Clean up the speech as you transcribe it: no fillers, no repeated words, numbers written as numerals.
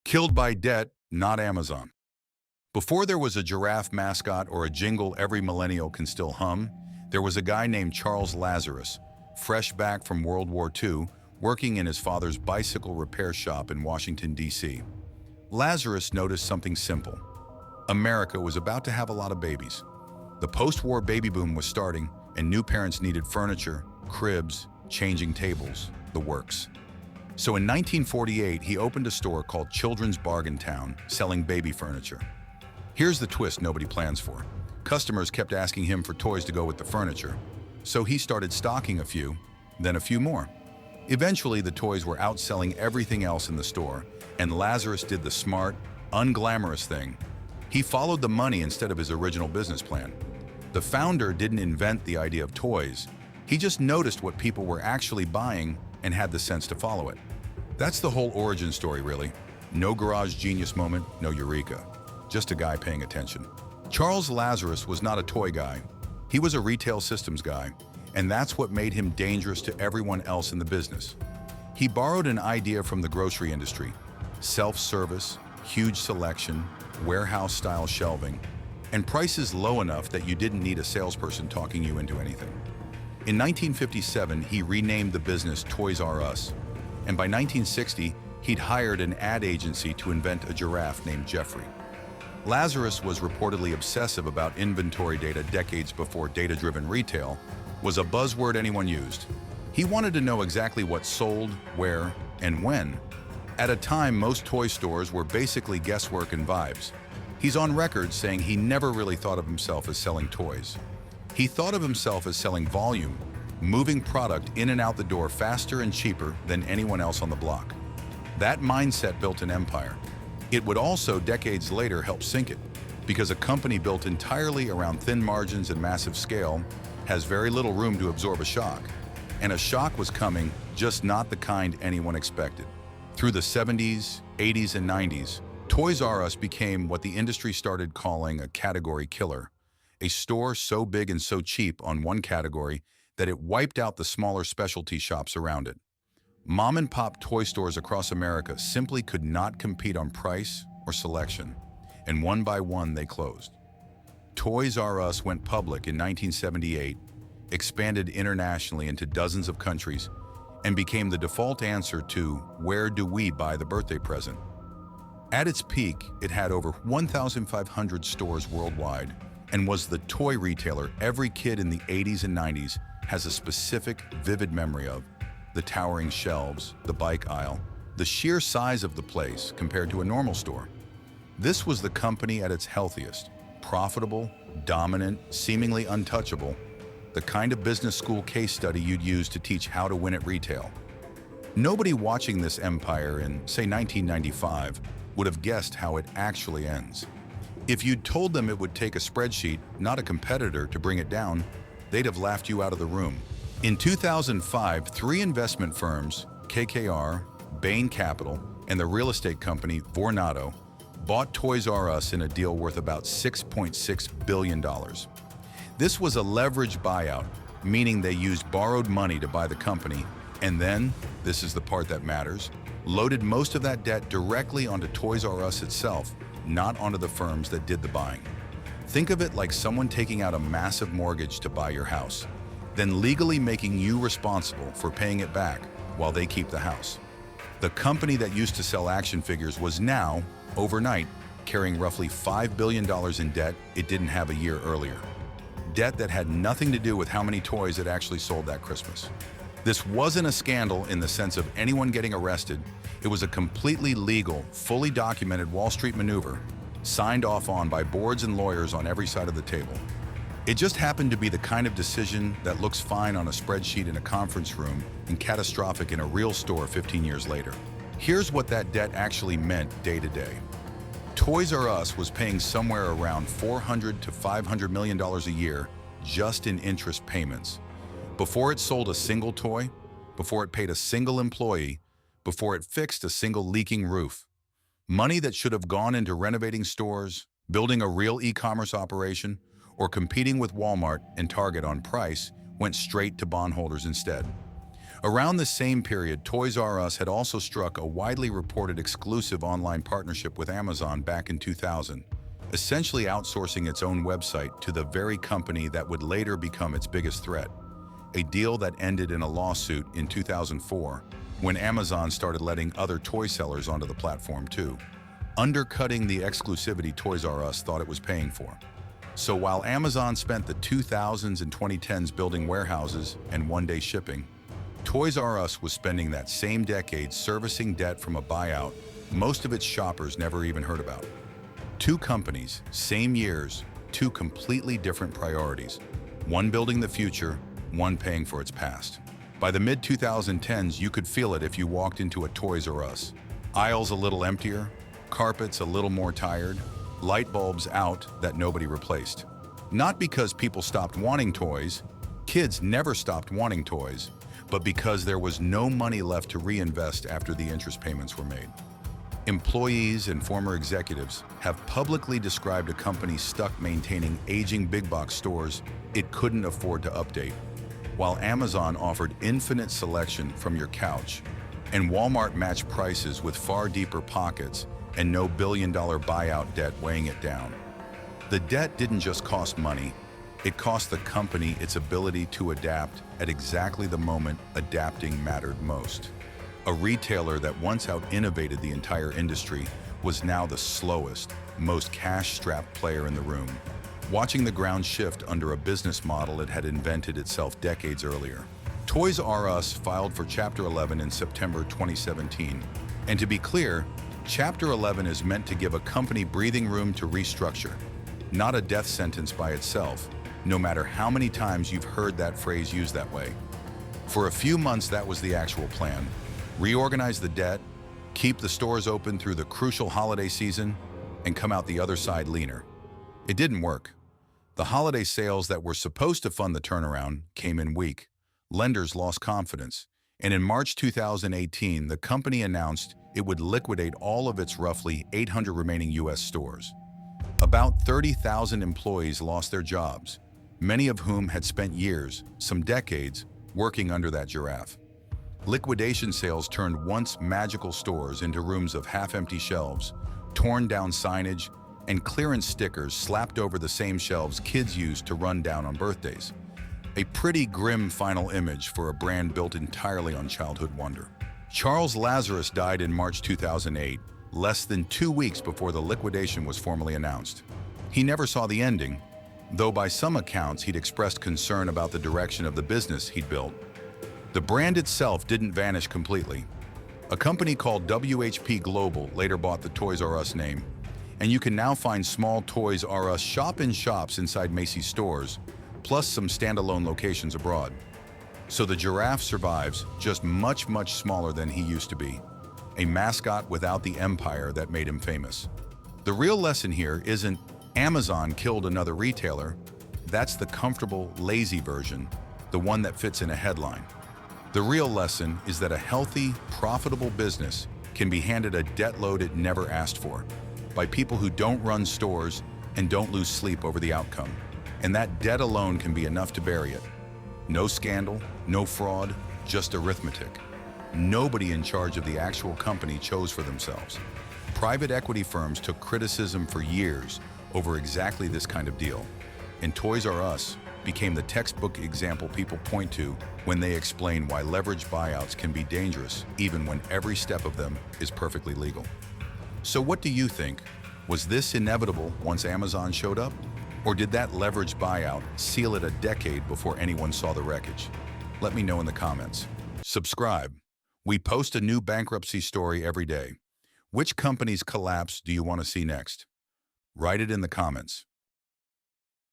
Killed by debt, not Amazon. Before there was a giraffe mascot or a jingle every millennial can still hum, there was a guy named Charles Lazarus, fresh back from World War II, working in his father's bicycle repair shop in Washington, D.C. Lazarus noticed something simple. America was about to have a lot of babies. The post-war baby boom was starting, and new parents needed furniture, cribs, changing tables, the works. So in 1948, he opened a store called Children's Bargain Town, selling baby furniture. Here's the twist nobody plans for. Customers kept asking him for toys to go with the furniture, so he started stocking a few, then a few more. Eventually, the toys were outselling everything else in the store, and Lazarus did the smart, unglamorous thing. He followed the money instead of his original business plan. The founder didn't invent the idea of toys. He just noticed what people were actually buying and had the sense to follow it. That's the whole origin story, really. No garage genius moment, no eureka. Just a guy paying attention. Charles Lazarus was not a toy guy. He was a retail systems guy, and that's what made him dangerous to everyone else in the business. He borrowed an idea from the grocery industry: self-service, huge selection, warehouse-style shelving, and prices low enough that you didn't need a salesperson talking you into anything. In 1957, he renamed the business Toys R Us, and by 1960, he'd hired an ad agency to invent a giraffe named Jeffrey. Lazarus was reportedly obsessive about inventory data decades before data-driven retail was a buzzword anyone used. He wanted to know exactly what sold, where, and when. At a time, most toy stores were basically guesswork and vibes. He's on record saying he never really thought of himself as selling toys. He thought of himself as selling volume, moving product in and out the door faster and cheaper than anyone else on the block. That mindset built an empire. It would also, decades later, help sink it, because a company built entirely around thin margins and massive scale has very little room to absorb a shock. And a shock was coming, just not the kind anyone expected. Through the 70s, 80s, and 90s, Toys R Us became what the industry started calling a category killer, a store so big and so cheap on one category that it wiped out the smaller specialty shops around it. Mom-and-pop toy stores across America simply could not compete on price or selection, and one by one they closed. Toys R Us went public in 1978, expanded internationally into dozens of countries, and became the default answer to "Where do we buy the birthday present?" At its peak, it had over 1,500 stores worldwide and was the toy retailer every kid in the 80s and 90s has a specific, vivid memory of. The towering shelves, the bike aisle, the sheer size of the place compared to a normal store. This was the company at its healthiest, profitable, dominant, seemingly untouchable, the kind of business school case study you'd use to teach how to win at retail. Nobody watching this empire in, say, 1995 would have guessed how it actually ends. If you'd told them it would take a spreadsheet, not a competitor, to bring it down, they'd have laughed you out of the room. In 2005, three investment firms, KKR, Bain Capital, and the real estate company Vornado, bought Toys R Us in a deal worth about $6.6 billion. This was a leveraged buyout, meaning they used borrowed money to buy the company, and then, this is the part that matters, loaded most of that debt directly onto Toys R Us itself, not onto the firms that did the buying. Think of it like someone taking out a massive mortgage to buy your house, then legally making you responsible for paying it back while they keep the house. The company that used to sell action figures was now, overnight, carrying roughly $5 billion in debt it didn't have a year earlier. Debt that had nothing to do with how many toys it actually sold that Christmas. This wasn't a scandal in the sense of anyone getting arrested. It was a completely legal, fully documented Wall Street maneuver, signed off on by boards and lawyers on every side of the table. It just happened to be the kind of decision that looks fine on a spreadsheet in a conference room and catastrophic in a real store 15 years later. Here's what that debt actually meant day to day. Toys R Us was paying somewhere around $400 to $500 million a year just in interest payments. Before it sold a single toy, before it paid a single employee, before it fixed a single leaking roof. Money that should have gone into renovating stores, building a real e-commerce operation, or competing with Walmart and Target on price went straight to bondholders instead. Around the same period, Toys R Us had also struck a widely reported exclusive online partnership with Amazon back in 2000, essentially outsourcing its own website to the very company that would later become its biggest threat. A deal that ended in a lawsuit in 2004, when Amazon started letting other toy sellers onto the platform too, undercutting the exclusivity Toys R Us thought it was paying for. So while Amazon spent the 2000s and 2010s building warehouses and one-day shipping, Toys R Us was spending that same decade servicing debt from a buyout most of its shoppers never even heard about. Two companies, same years, two completely different priorities. One building the future, one paying for its past. By the mid-2010s, you could feel it if you walked into a Toys R Us. Aisles a little emptier, carpets a little more tired, light bulbs out that nobody replaced. Not because people stopped wanting toys, kids never stopped wanting toys, but because there was no money left to reinvest after the interest payments were made. Employees and former executives have publicly described a company stuck maintaining aging big box stores it couldn't afford to update, while Amazon offered infinite selection from your couch, and Walmart matched prices with far deeper pockets and no billion-dollar buyout debt weighing it down. The debt didn't just cost money, it cost the company its ability to adapt at exactly the moment adapting mattered most. A retailer that once out-innovated the entire industry was now the slowest, most cash-strapped player in the room, watching the ground shift under a business model it had invented itself decades earlier. Toys R Us filed for Chapter 11 in September 2017. And to be clear, Chapter 11 is meant to give a company breathing room to restructure, not a death sentence by itself, no matter how many times you've heard that phrase used that way. For a few months, that was the actual plan. Reorganize the debt, keep the stores open through the crucial holiday season, and come out the other side leaner. It didn't work. The holiday sales that were supposed to fund the turnaround came in weak. Lenders lost confidence, and in March 2018, the company announced it would liquidate all of its roughly 800 remaining U.S. stores. About 30,000 employees lost their jobs, many of whom had spent years, some decades, working under that giraffe. Liquidation sales turned once magical stores into rooms of half-empty shelves, torn down signage, and clearance stickers slapped over the same shelves kids used to run down on birthdays. A pretty grim final image for a brand built entirely on childhood wonder. Charles Lazarus died in March 2008, less than 2 weeks before the liquidation was formally announced. He never saw the ending, though by some accounts he'd expressed concern about the direction of the business he'd built. The brand itself didn't vanish completely. A company called WHP Global later bought the Toys R Us name, and you can now find small Toys R Us shop-in-shops inside Macy's stores, plus some standalone locations abroad. So the giraffe survives, just much, much smaller than he used to be. A mascot without the empire that made him famous. The real lesson here isn't Amazon killed another retailer. That's the comfortable, lazy version, the one that fits in a headline. The real lesson is that a healthy, profitable business can be handed a debt load it never asked for, by people who don't run stores and don't lose sleep over the outcome. And that debt alone can be enough to bury it. No scandal, no fraud, just arithmetic. Nobody in charge of the actual company chose for themselves. Private equity firms took criticism for years over exactly this kind of deal. And Toys R Us became the textbook example people point to when they explain why leveraged buyouts can be dangerous even when every step of them is perfectly legal. So what do you think? Was this inevitable once Amazon showed up? Or did that leveraged buyout seal it a decade before anyone saw the wreckage? Let me know in the comments. Subscribe. We post a new bankruptcy story every day. Which company's collapse do you want to see next? Write it in the comments.